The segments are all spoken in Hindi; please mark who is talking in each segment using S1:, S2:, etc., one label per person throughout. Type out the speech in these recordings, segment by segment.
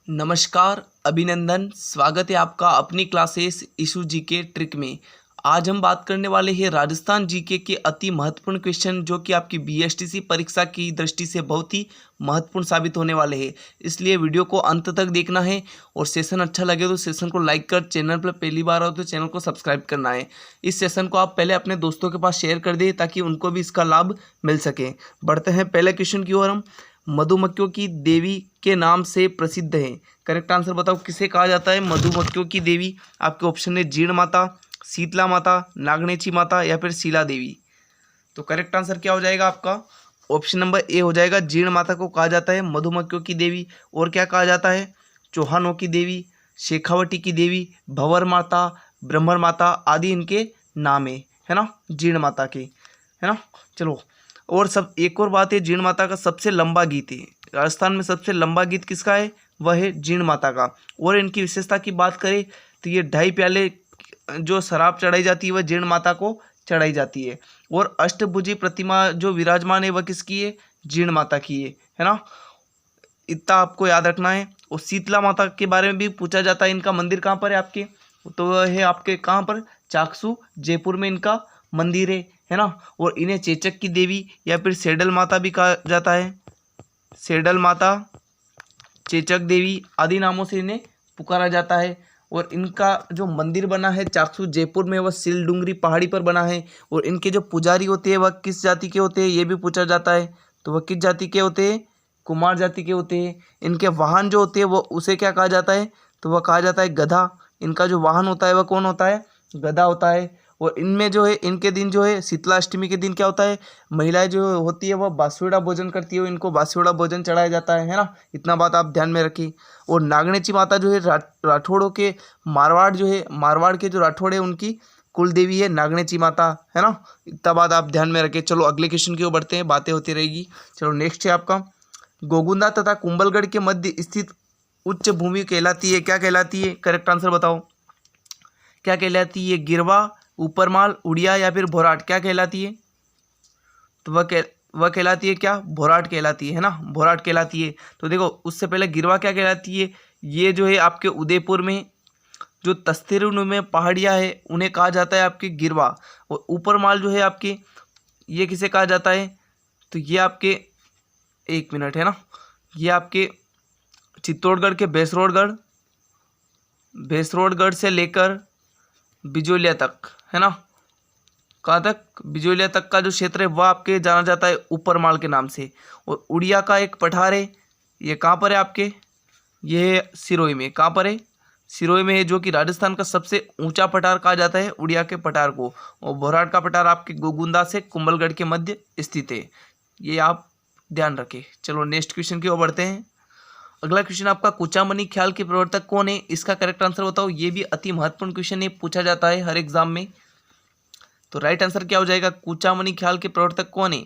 S1: नमस्कार, अभिनंदन, स्वागत है आपका अपनी क्लासेस इशू जीके ट्रिक में। आज हम बात करने वाले हैं राजस्थान जीके के अति महत्वपूर्ण क्वेश्चन जो कि आपकी बीएसटीसी परीक्षा की दृष्टि से बहुत ही महत्वपूर्ण साबित होने वाले हैं। इसलिए वीडियो को अंत तक देखना है और सेशन अच्छा लगे तो सेशन को लाइक कर, चैनल पर पहली बार हो तो चैनल को सब्सक्राइब करना है। इस सेशन को आप पहले अपने दोस्तों के पास शेयर कर दें ताकि उनको भी इसका लाभ मिल सके। बढ़ते हैं पहले क्वेश्चन की ओर। हम मधुमक्खियों की देवी के नाम से प्रसिद्ध है। करेक्ट आंसर बताओ, किसे कहा जाता है मधुमक्खियों की देवी? आपके ऑप्शन है जीण माता, शीतला माता, नागनेची माता या फिर शीला देवी। तो करेक्ट आंसर क्या हो जाएगा आपका? ऑप्शन नंबर ए हो जाएगा। जीण माता को कहा जाता है मधुमक्खियों की देवी। और क्या कहा जाता है? चौहानों की देवी, शेखावटी की देवी, भंवर माता, ब्रह्मण माता आदि इनके नाम है ना, जीण माता के, है ना। चलो, और सब एक और बात है, जीण माता का सबसे लंबा गीत है। राजस्थान में सबसे लंबा गीत किसका है? वह है जीण माता का। और इनकी विशेषता की बात करें तो ये 2.5 प्याले जो शराब चढ़ाई जाती है वह जीण माता को चढ़ाई जाती है। और अष्टभुजी प्रतिमा जो विराजमान है वह किसकी है? जीण माता की है ना। इतना आपको याद रखना है। और शीतला माता के बारे में भी पूछा जाता है। इनका मंदिर कहाँ पर है आपके? तो वह है आपके कहाँ पर? चाकसू, जयपुर में इनका मंदिर है ना। और इन्हें चेचक की देवी या फिर सेडल माता भी कहा जाता है। सेडल माता, चेचक देवी आदि नामों से इन्हें पुकारा जाता है। और इनका जो मंदिर बना है चाकसू जयपुर में वह सिलडुंगरी पहाड़ी पर बना है। और इनके जो पुजारी होते हैं वह किस जाति के होते हैं ये भी पूछा जाता है। तो वह किस जाति के होते हैं? कुमार जाति के होते हैं। इनके वाहन जो होते हैं वो उसे क्या कहा जाता है? तो वह कहा जाता है गधा। इनका जो वाहन होता है वह कौन होता है? गधा होता है। और इनमें जो है इनके दिन जो है शीतला अष्टमी के दिन क्या होता है? महिलाएं जो होती है वह बासुड़ा भोजन करती है, इनको बासुड़ा भोजन चढ़ाया जाता है ना। इतना बात आप ध्यान में रखिए। और नागनेची माता जो है राठौड़ों के, मारवाड़ जो है, मारवाड़ के जो राठौड़ है उनकी कुल देवी है नागनेची माता, है ना। इतना बात आप ध्यान में रखिए। चलो अगले क्वेश्चन की ओर बढ़ते हैं, बातें होती रहेगी। चलो नेक्स्ट है आपका, गोगुंदा तथा कुंभलगढ़ के मध्य स्थित उच्च भूमि कहलाती है। क्या कहलाती है? करेक्ट आंसर बताओ, क्या कहलाती है? गिरवा, ऊपरमाल, उड़िया या फिर भोराट? क्या कहलाती है? तो वह कहलाती है क्या? भोराट कहलाती है ना, भोराट कहलाती है। तो देखो उससे पहले गिरवा क्या कहलाती है? ये जो है आपके उदयपुर में जो तस्तिरुन में पहाड़ियाँ है उन्हें कहा जाता है आपके गिरवा। और ऊपरमाल जो है आपके, ये किसे कहा जाता है? तो ये आपके, एक मिनट, है ना, ये आपके चित्तौड़गढ़ के भैंसरोडगढ़ से लेकर बिजोलिया तक, है ना, कहाँ तक? बिजोलिया तक का जो क्षेत्र है वह आपके जाना जाता है ऊपरमाल के नाम से। और उड़िया का एक पठार है, ये कहाँ पर है आपके? ये है सिरोही में। कहाँ पर है? सिरोही में है, जो कि राजस्थान का सबसे ऊंचा पठार कहा जाता है उड़िया के पठार को। और भोराट का पठार आपके गोगुंदा से कुंभलगढ़ के मध्य स्थित है, ये आप ध्यान रखें। चलो नेक्स्ट क्वेश्चन की ओर बढ़ते हैं। अगला क्वेश्चन आपका, कुचामनी ख्याल के प्रवर्तक कौन है? इसका करेक्ट आंसर बताओ। ये भी अति महत्वपूर्ण क्वेश्चन है, पूछा जाता है हर एग्जाम में। तो राइट आंसर क्या हो जाएगा? कुचामनी ख्याल के प्रवर्तक कौन है?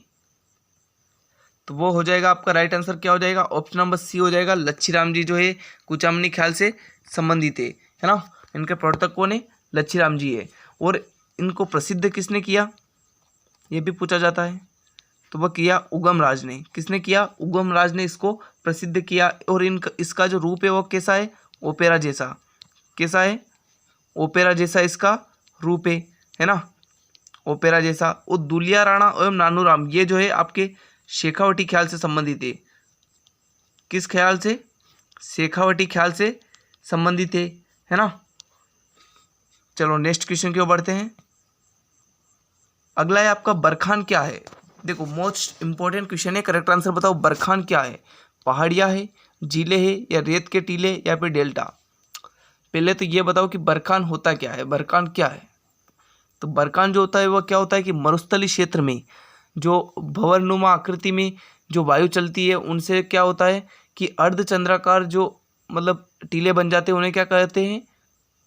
S1: तो वो हो जाएगा आपका राइट आंसर क्या हो जाएगा? ऑप्शन नंबर सी हो जाएगा। लच्छीराम जी जो है कुचामनी ख्याल से संबंधित है ना। इनके प्रवर्तक कौन है? लच्छीराम जी है। और इनको प्रसिद्ध किसने किया ये भी पूछा जाता है। तो वह किया उगम राज ने। किसने किया? उगम राज ने इसको प्रसिद्ध किया। और इसका जो रूप है वो कैसा है? ओपेरा जैसा। कैसा है? ओपेरा जैसा इसका रूप है ना, ओपेरा जैसा। और दुलिया राणा एवं नानूराम ये जो है आपके शेखावटी ख्याल से संबंधित है। किस ख्याल से? शेखावटी ख्याल से संबंधित है ना। चलो नेक्स्ट क्वेश्चन की ओर बढ़ते हैं। अगला है आपका, बरखान क्या है? देखो मोस्ट इंपॉर्टेंट क्वेश्चन है, करेक्ट आंसर बताओ। बरखान क्या है? पहाड़ियाँ है, झीलें है, या रेत के टीले या फिर डेल्टा? पहले तो ये बताओ कि बरखान होता क्या है, बरखान क्या है? तो बरखान जो होता है वह क्या होता है कि मरुस्थलीय क्षेत्र में जो भंवरनुमा आकृति में जो वायु चलती है उनसे क्या होता है कि अर्धचंद्राकार जो मतलब टीले बन जाते हैं उन्हें क्या कहते हैं?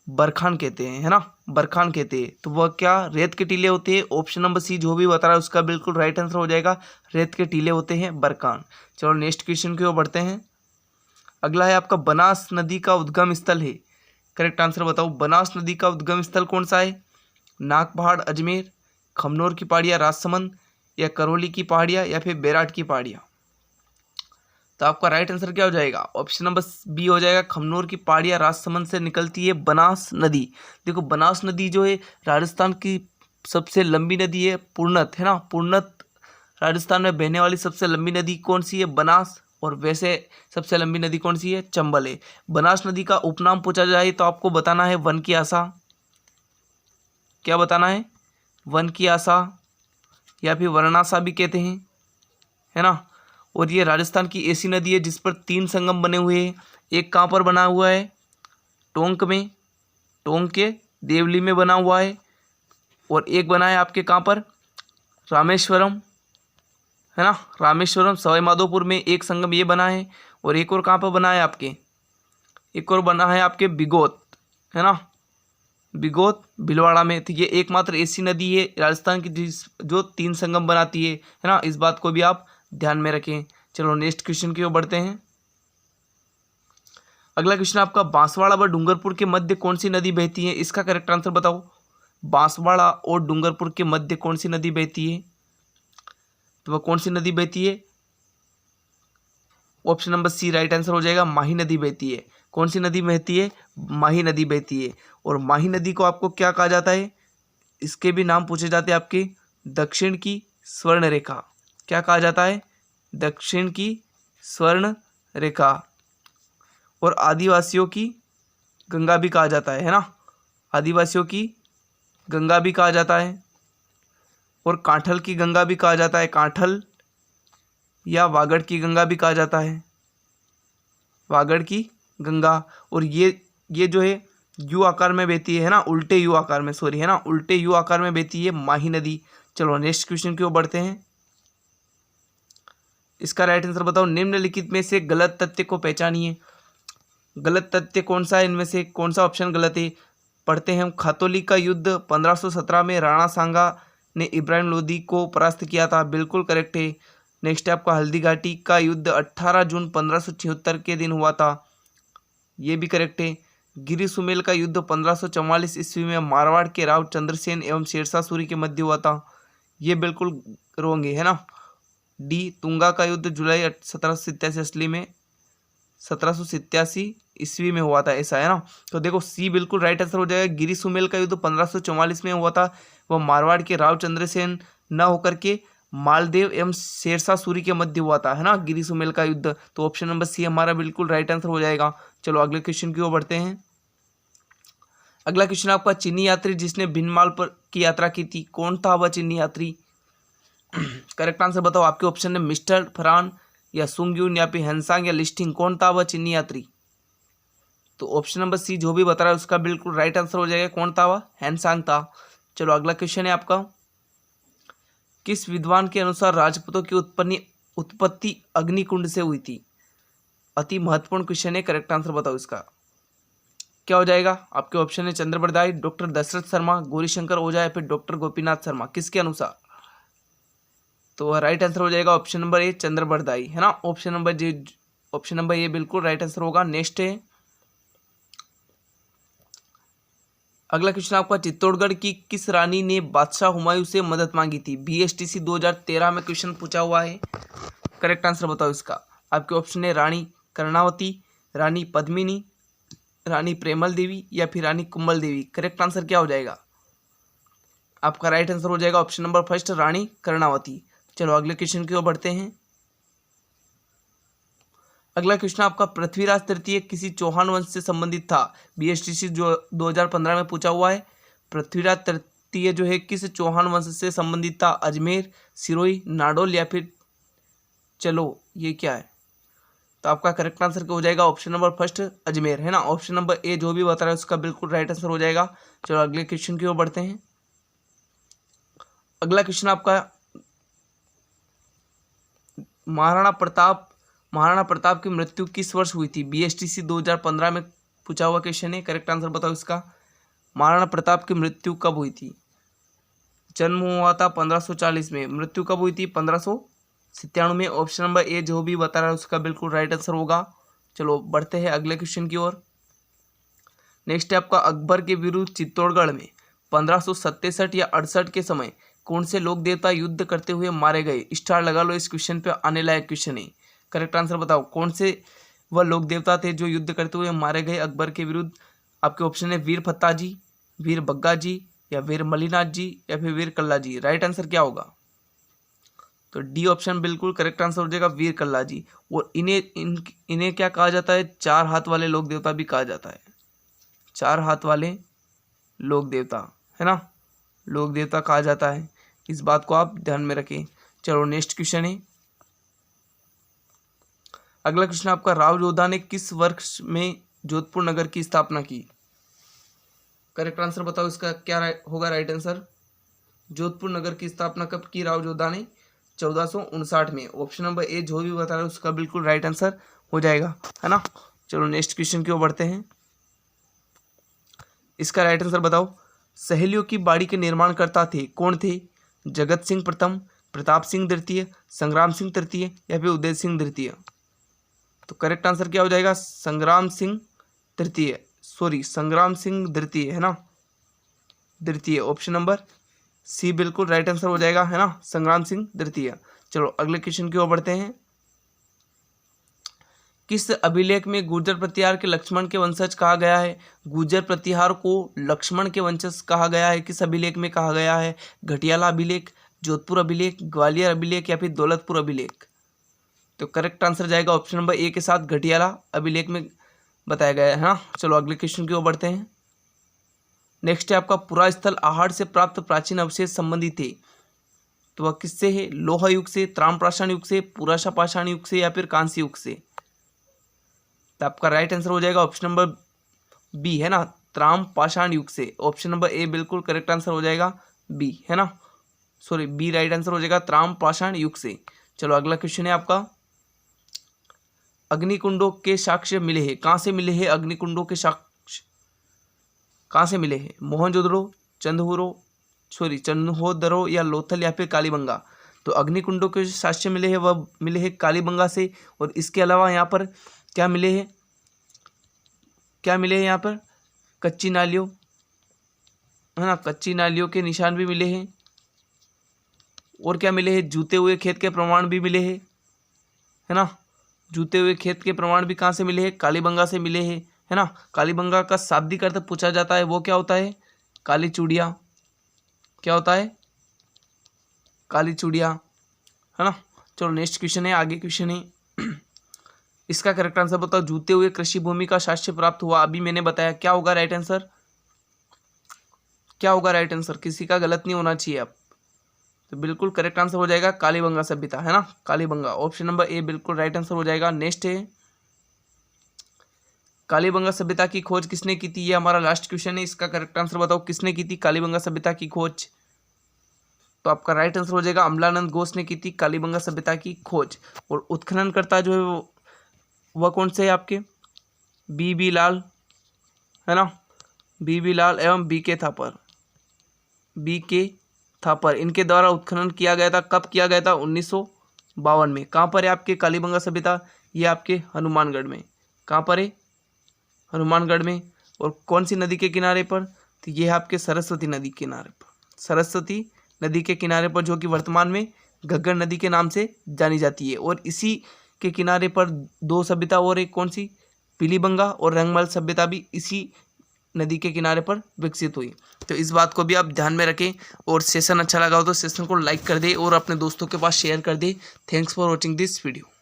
S1: बरखान कहते हैं, है ना, बरखान कहते हैं। तो वह क्या? रेत के टीले होते हैं। ऑप्शन नंबर सी जो भी बता रहा है उसका बिल्कुल राइट आंसर हो जाएगा। रेत के टीले होते हैं बरखान। चलो नेक्स्ट क्वेश्चन की ओर बढ़ते हैं। अगला है आपका, बनास नदी का उद्गम स्थल है। करेक्ट आंसर बताओ। बनास नदी का उद्गम स्थल कौन सा है? नाग पहाड़ अजमेर, खमनोर की पहाड़ियाँ राजसमंद, या करौली की पहाड़ियाँ या फिर बैराट की पहाड़ियाँ? तो आपका राइट आंसर क्या हो जाएगा? ऑप्शन नंबर बी हो जाएगा। खमनोर की पहाड़ियाँ राजसमंद से निकलती है बनास नदी। देखो बनास नदी जो है राजस्थान की सबसे लंबी नदी है, पूर्णत है ना, पूर्णत राजस्थान में बहने वाली सबसे लंबी नदी कौन सी है? बनास। और वैसे सबसे लंबी नदी कौन सी है? चंबल है। बनास नदी का उपनाम पूछा जाए तो आपको बताना है वन की आशा। क्या बताना है? वन की आशा या फिर वर्णाशा भी कहते हैं, है ना। और ये राजस्थान की ऐसी नदी है जिस पर 3 संगम बने हुए हैं। एक कहाँ पर बना हुआ है? टोंक में, टोंक के देवली में बना हुआ है। और एक बना है आपके कहाँ पर? रामेश्वरम, है ना, रामेश्वरम सवाई माधोपुर में एक संगम ये बना है। और एक और कहाँ पर बना है आपके? एक और बना है आपके बिगोत, है ना, बिगोत भीलवाड़ा में। तो ये एकमात्र ऐसी नदी है राजस्थान की जो 3 संगम बनाती है ना। इस बात को भी आप ध्यान में रखें। चलो नेक्स्ट क्वेश्चन की ओर बढ़ते हैं। अगला क्वेश्चन आपका, बांसवाड़ा व डूंगरपुर के मध्य कौन सी नदी बहती है? इसका करेक्ट आंसर बताओ। बांसवाड़ा और डूंगरपुर के मध्य कौन सी नदी बहती है? तो वह कौन सी नदी बहती है? Option number C right answer हो जाएगा। माही नदी बहती है। कौन सी नदी बहती है? माही नदी बहती है। और माही नदी को आपको क्या कहा जाता है? इसके भी नाम पूछे जाते हैं आपके, दक्षिण की स्वर्ण रेखा। क्या कहा जाता है? दक्षिण की स्वर्ण रेखा। और आदिवासियों की गंगा भी कहा जाता है ना, आदिवासियों की गंगा भी कहा जाता है। और कांठल की गंगा भी कहा जाता है, कांठल या वागड़ की गंगा भी कहा जाता है, वागड़ की गंगा। और ये जो है यू आकार में बहती है ना, उल्टे यू आकार में, सॉरी, है ना, उल्टे यू आकार में बहती है माही नदी। चलो नेक्स्ट क्वेश्चन की ओर बढ़ते हैं। इसका राइट आंसर बताओ। निम्नलिखित में से गलत तथ्य को पहचानिए। गलत तथ्य कौन सा है? इनमें से कौन सा ऑप्शन गलत है? पढ़ते हैं हम। खातौली का युद्ध 1517 में राणा सांगा ने इब्राहिम लोदी को परास्त किया था, बिल्कुल करेक्ट है। नेक्स्ट है आपका, हल्दी घाटी का युद्ध 18 जून 1576 के दिन हुआ था, ये भी करेक्ट है। गिरी सुमेल का युद्ध 1544 ईस्वी में मारवाड़ के राव चंद्रसेन एवं शेरशाह सूरी के मध्य हुआ था, ये बिल्कुल रोंग है ना। डी, तुंगा का युद्ध जुलाई 1787 असली में 1787 ईस्वी में हुआ था, ऐसा है ना। तो देखो सी बिल्कुल राइट आंसर हो जाएगा। गिरी सुमेल का युद्ध 1544 में हुआ था, वह मारवाड़ के राव चंद्रसेन न होकर के मालदेव एवं शेरशाह सूरी के मध्य हुआ था, है ना, गिरी सुमेल का युद्ध। तो ऑप्शन नंबर सी हमारा बिल्कुल राइट आंसर हो जाएगा। चलो अगले क्वेश्चन की ओर बढ़ते हैं। अगला क्वेश्चन आपका, चीनी यात्री जिसने भिनमाल पर की यात्रा की थी, कौन था वह चीनी यात्री? करेक्ट आंसर बताओ। आपके ऑप्शन है मिस्टर फरान या सुंगयून या फिर हेनसांग या लिस्टिंग, कौन था वह चीनी यात्री? तो ऑप्शन नंबर सी जो भी बता रहा है उसका बिल्कुल राइट आंसर हो जाएगा। कौन था वह? हेनसांग था। चलो अगला क्वेश्चन है आपका, किस विद्वान के अनुसार राजपूतों की उत्पत्ति अग्निकुंड से हुई थी? अति महत्वपूर्ण क्वेश्चन है, करेक्ट आंसर बताओ इसका। क्या हो जाएगा? आपके ऑप्शन है चंद्रबरदाई, डॉक्टर दशरथ शर्मा, गौरीशंकर ओझा या फिर डॉक्टर गोपीनाथ शर्मा, किसके अनुसार? तो राइट आंसर हो जाएगा ऑप्शन नंबर ए चंद्रबरदाई, है ना। ऑप्शन नंबर ए बिल्कुल राइट आंसर होगा। नेक्स्ट है अगला क्वेश्चन आपका, चित्तौड़गढ़ की किस रानी ने बादशाह हुमायूं से मदद मांगी थी? BSTC 2013 में क्वेश्चन पूछा हुआ है, करेक्ट आंसर बताओ इसका। आपके ऑप्शन है रानी कर्णावती, रानी पद्मिनी, रानी प्रेमल देवी या फिर रानी कुंभल देवी, करेक्ट आंसर क्या हो जाएगा? आपका राइट आंसर हो जाएगा ऑप्शन नंबर फर्स्ट, रानी कर्णावती। चलो अगले क्वेश्चन की ओर बढ़ते हैं। अगला क्वेश्चन आपका, पृथ्वीराज तृतीय किसी चौहान वंश से संबंधित था? BSTC जो 2015 में पूछा हुआ है। पृथ्वीराज तृतीय जो है किस चौहान वंश से संबंधित था? अजमेर, सिरोही, नाडोल या फिर, चलो ये क्या है? तो आपका करेक्ट आंसर क्या हो जाएगा? ऑप्शन नंबर फर्स्ट अजमेर, है ना। ऑप्शन नंबर ए जो भी बता रहा है उसका बिल्कुल राइट आंसर हो जाएगा। चलो अगले क्वेश्चन की ओर बढ़ते हैं। अगला क्वेश्चन आपका, महाराणा प्रताप की मृत्यु किस वर्ष हुई थी? BSTC 2015 में पूछा हुआ क्वेश्चन है, करेक्ट आंसर बताओ इसका। महाराणा प्रताप की मृत्यु कब हुई थी? जन्म हुआ था 1540 में, मृत्यु कब हुई थी? 1597 में। ऑप्शन नंबर ए जो भी बता रहा है उसका बिल्कुल राइट आंसर होगा। चलो बढ़ते हैं अगले क्वेश्चन की ओर। नेक्स्ट है आपका, अकबर के विरुद्ध चित्तौड़गढ़ में 1567 या 68 के समय कौन से लोक देवता युद्ध करते हुए मारे गए? स्टार लगा लो, इस क्वेश्चन पे आने लायक क्वेश्चन है, करेक्ट आंसर बताओ, कौन से वह लोक देवता थे जो युद्ध करते हुए मारे गए अकबर के विरुद्ध? आपके ऑप्शन है वीर फत्ता जी, वीर बग्गा जी, या वीर मलिनाथ जी, या फिर वीर कल्ला जी। राइट आंसर क्या होगा? तो डी ऑप्शन बिल्कुल करेक्ट आंसर हो जाएगा, वीर कल्ला जी। और इन्हें क्या कहा जाता है? 4 हाथ वाले लोक देवता भी कहा जाता है। 4 हाथ वाले लोक देवता, है ना, लोक देवता कहा जाता है। इस बात को आप ध्यान में रखें। चलो नेक्स्ट क्वेश्चन है। अगला क्वेश्चन आपका, राव जोधा ने किस वर्ष में जोधपुर नगर की स्थापना की? करेक्ट आंसर बताओ, इसका क्या होगा राइट आंसर? जोधपुर नगर की स्थापना कब की राव जोधा ने? 1459 में। ऑप्शन नंबर ए जो भी बता रहा है उसका बिल्कुल राइट आंसर हो जाएगा, है ना। चलो नेक्स्ट क्वेश्चन की ओर बढ़ते हैं। इसका राइट आंसर बताओ। सहेलियों की बाड़ी के निर्माणकर्ता थे, कौन थे? जगत सिंह प्रथम, प्रताप सिंह द्वितीय, संग्राम सिंह तृतीय, या फिर उदय सिंह द्वितीय? तो करेक्ट आंसर क्या हो जाएगा? संग्राम सिंह तृतीय, संग्राम सिंह द्वितीय, है ना, द्वितीय। ऑप्शन नंबर सी बिल्कुल राइट आंसर हो जाएगा, है ना, संग्राम सिंह द्वितीय। चलो अगले क्वेश्चन की ओर बढ़ते हैं। किस अभिलेख में गुर्जर प्रतिहार के लक्ष्मण के वंशज कहा गया है? गुर्जर प्रतिहार को लक्ष्मण के वंशज कहा गया है, किस अभिलेख में कहा गया है? घटियाला अभिलेख, जोधपुर अभिलेख, ग्वालियर अभिलेख, या फिर दौलतपुर अभिलेख? तो करेक्ट आंसर जाएगा ऑप्शन नंबर ए के साथ, घटियाला अभिलेख में बताया गया है ना। चलो अगले क्वेश्चन की ओर बढ़ते हैं। नेक्स्ट है आपका, पुरा स्थल आहड़ से प्राप्त प्राचीन अवशेष संबंधित थे, तो वह किससे है? लोहा युग से, त्राम युग से, पुराशा पाषाण युग से, या फिर कांस्य युग से? तो आपका राइट आंसर हो जाएगा ऑप्शन नंबर बी, है ना, त्राम पाषाण युग से। ऑप्शन नंबर ए बिल्कुल करेक्ट आंसर हो जाएगा, बी, है ना, बी राइट आंसर हो जाएगा, त्राम पाषाण युग से। चलो अगला क्वेश्चन है आपका, अग्निकुंडों के साक्ष्य मिले हैं, कहाँ से मिले हैं? अग्निकुंडों के साक्ष्य कहाँ से मिले हैं? मोहनजोदड़ो, चंदहोदरो, या लोथल, या फिर कालीबंगा? तो अग्निकुंडों के साक्ष्य मिले हैं वह मिले हैं कालीबंगा से। और इसके अलावा यहाँ पर क्या मिले हैं? यहाँ पर कच्ची नालियों, है ना, कच्ची नालियों के निशान भी मिले हैं। और क्या मिले हैं? जूते हुए खेत के प्रमाण भी मिले हैं, है ना, जूते हुए खेत के प्रमाण भी कहाँ से मिले हैं? कालीबंगा से मिले हैं, है ना। कालीबंगा का शाब्दिक अर्थ पूछा जाता है, वो क्या होता है? काली चूड़िया। क्या होता है? काली चूड़िया, है ना। चलो नेक्स्ट क्वेश्चन है, आगे क्वेश्चन है। इसका करेक्ट आंसर बताओ। जूते हुए कृषि भूमि का साक्ष्य प्राप्त हुआ, अभी मैंने बताया, क्या होगा राइट आंसर? क्या होगा राइट आंसर? किसी का गलत नहीं होना चाहिए अब। तो बिल्कुल करेक्ट आंसर हो जाएगा कालीबंगा सभ्यता, है ना, कालीबंगा। ऑप्शन नंबर ए बिल्कुल राइट आंसर हो जाएगा। नेक्स्ट है, कालीबंगा सभ्यता की खोज किसने की थी? ये हमारा लास्ट क्वेश्चन है। इसका करेक्ट आंसर बताओ, किसने की थी कालीबंगा सभ्यता की खोज? तो आपका राइट आंसर हो जाएगा अमलानंद घोष ने की थी कालीबंगा सभ्यता की खोज। और उत्खननकर्ता जो है वह कौन से है आपके? बी लाल, है ना, बी लाल एवं बी.के. थापर, इनके द्वारा उत्खनन किया गया था। कब किया गया था? 1952 में। कहाँ पर है आपके कालीबंगा सभ्यता? ये आपके हनुमानगढ़ में। कहाँ पर है? हनुमानगढ़ में। और कौन सी नदी के किनारे पर? तो ये है आपके सरस्वती नदी के किनारे पर, सरस्वती नदी के किनारे पर, जो कि वर्तमान में घग्गर नदी के नाम से जानी जाती है। और इसी के किनारे पर 2 सभ्यता और एक, कौन सी? पीलीबंगा और रंगमल सभ्यता भी इसी नदी के किनारे पर विकसित हुई। तो इस बात को भी आप ध्यान में रखें। और सेशन अच्छा लगा हो तो सेशन को लाइक कर दे और अपने दोस्तों के पास शेयर कर दे। Thanks for watching this video.